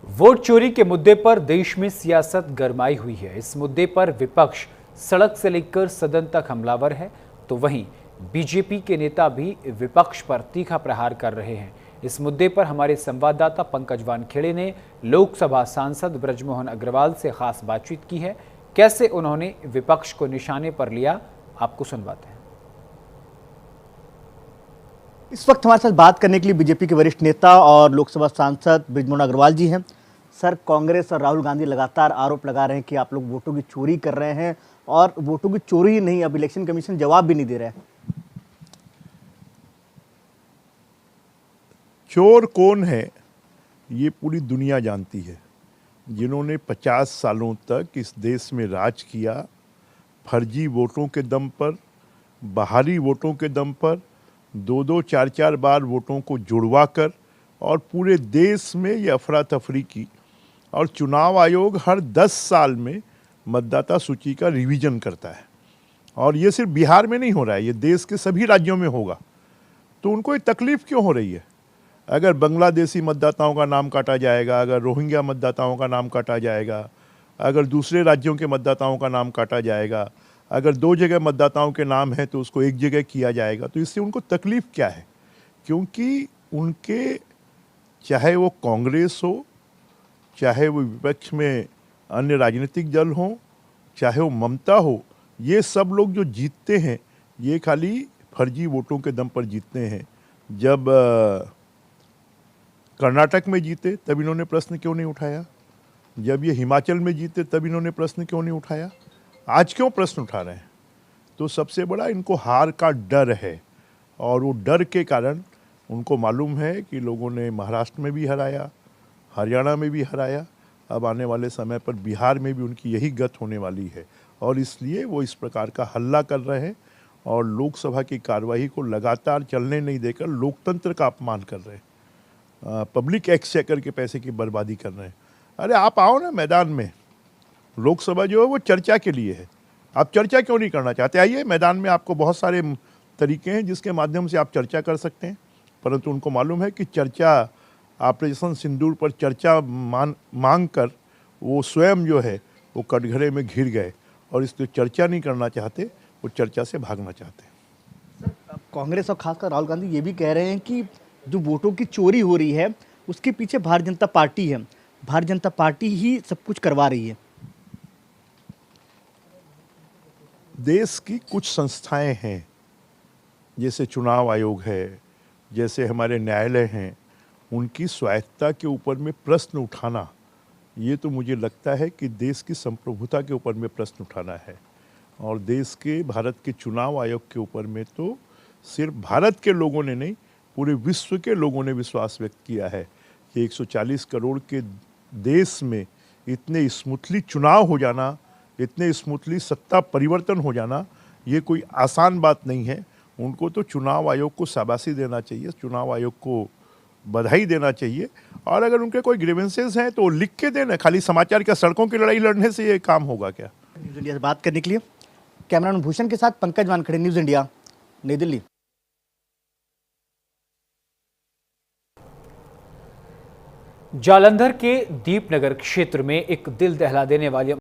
Vote चोरी के मुद्दे पर देश में सियासत गरमाई हुई है। इस मुद्दे पर विपक्ष सड़क से लेकर सदन तक हमलावर है, तो वहीं बीजेपी के नेता भी विपक्ष पर तीखा प्रहार कर रहे हैं। इस मुद्दे पर हमारे संवाददाता पंकज वानखेड़े ने लोकसभा सांसद ब्रजमोहन अग्रवाल से खास बातचीत की है। कैसे उन्होंने विपक्ष को निशाने पर लिया, आपको सुनवाते हैं। इस वक्त हमारे साथ बात करने के लिए बीजेपी के वरिष्ठ नेता और लोकसभा सांसद ब्रजमोहन अग्रवाल जी हैं। सर, कांग्रेस और राहुल गांधी लगातार आरोप लगा रहे हैं कि आप लोग वोटों की चोरी कर रहे हैं, और वोटों की चोरी ही नहीं, अब इलेक्शन कमीशन जवाब भी नहीं दे रहा है। चोर कौन है ये पूरी दुनिया जानती है। जिन्होंने 50 सालों तक इस देश में राज किया, फर्जी वोटों के दम पर, बाहरी वोटों के दम पर, 2-2, 4-4 बार वोटों को जुड़वा कर और पूरे देश में ये अफरा तफरी की। और चुनाव आयोग हर 10 साल में मतदाता सूची का रिवीजन करता है, और ये सिर्फ बिहार में नहीं हो रहा है, ये देश के सभी राज्यों में होगा। तो उनको ये तकलीफ क्यों हो रही है? अगर बांग्लादेशी मतदाताओं का नाम काटा जाएगा, अगर रोहिंग्या मतदाताओं का नाम काटा जाएगा, अगर दूसरे राज्यों के मतदाताओं का नाम काटा जाएगा, अगर 2 जगह मतदाताओं के नाम है तो उसको 1 जगह किया जाएगा, तो इससे उनको तकलीफ क्या है? क्योंकि उनके, चाहे वो कांग्रेस हो, चाहे वो विपक्ष में अन्य राजनीतिक दल हो, चाहे वो ममता हो, ये सब लोग जो जीतते हैं ये खाली फर्जी वोटों के दम पर जीतते हैं। जब कर्नाटक में जीते तब इन्होंने प्रश्न क्यों नहीं उठाया? जब ये हिमाचल में जीते तब इन्होंने प्रश्न क्यों नहीं उठाया? आज क्यों प्रश्न उठा रहे हैं? तो सबसे बड़ा इनको हार का डर है, और वो डर के कारण उनको मालूम है कि लोगों ने महाराष्ट्र में भी हराया, हरियाणा में भी हराया, अब आने वाले समय पर बिहार में भी उनकी यही गत होने वाली है, और इसलिए वो इस प्रकार का हल्ला कर रहे हैं और लोकसभा की कार्यवाही को लगातार चलने नहीं देकर लोकतंत्र का अपमान कर रहे हैं, पब्लिक एक्सचेकर के पैसे की बर्बादी कर रहे हैं। अरे आप आओ ना मैदान में, लोकसभा जो है वो चर्चा के लिए है। आप चर्चा क्यों नहीं करना चाहते? आइए मैदान में, आपको बहुत सारे तरीके हैं जिसके माध्यम से आप चर्चा कर सकते हैं, परंतु उनको मालूम है कि चर्चा, ऑपरेशन सिंदूर पर चर्चा मांग कर वो स्वयं जो है वो कटघरे में घिर गए, और इसलिए चर्चा नहीं करना चाहते, वो चर्चा से भागना चाहते हैं। कांग्रेस और खासकर राहुल गांधी ये भी कह रहे हैं कि जो वोटों की चोरी हो रही है उसके पीछे भारतीय जनता पार्टी है, भारतीय जनता पार्टी ही सब कुछ करवा रही है। देश की कुछ संस्थाएं हैं, जैसे चुनाव आयोग है, जैसे हमारे न्यायालय हैं, उनकी स्वायत्तता के ऊपर में प्रश्न उठाना, ये तो मुझे लगता है कि देश की संप्रभुता के ऊपर में प्रश्न उठाना है। और देश के, भारत के चुनाव आयोग के ऊपर में तो सिर्फ भारत के लोगों ने नहीं, पूरे विश्व के लोगों ने विश्वास व्यक्त किया है कि 140 करोड़ के देश में इतने स्मूथली चुनाव हो जाना, इतने स्मूथली सत्ता परिवर्तन हो जाना, ये कोई आसान बात नहीं है। उनको तो चुनाव आयोग को शाबाशी देना चाहिए, चुनाव आयोग को बधाई देना चाहिए, और अगर उनके कोई ग्रीवेंसेस हैं तो लिख के देना। खाली समाचार क्या, सड़कों की लड़ाई लड़ने से ये काम होगा क्या? न्यूज़ इंडिया से बात करने के लिए कैमरामैन भूषण के साथ पंकज वानखेड़े, न्यूज़ इंडिया, नई दिल्ली। जालंधर के दीपनगर क्षेत्र में एक दिल दहला देने वाली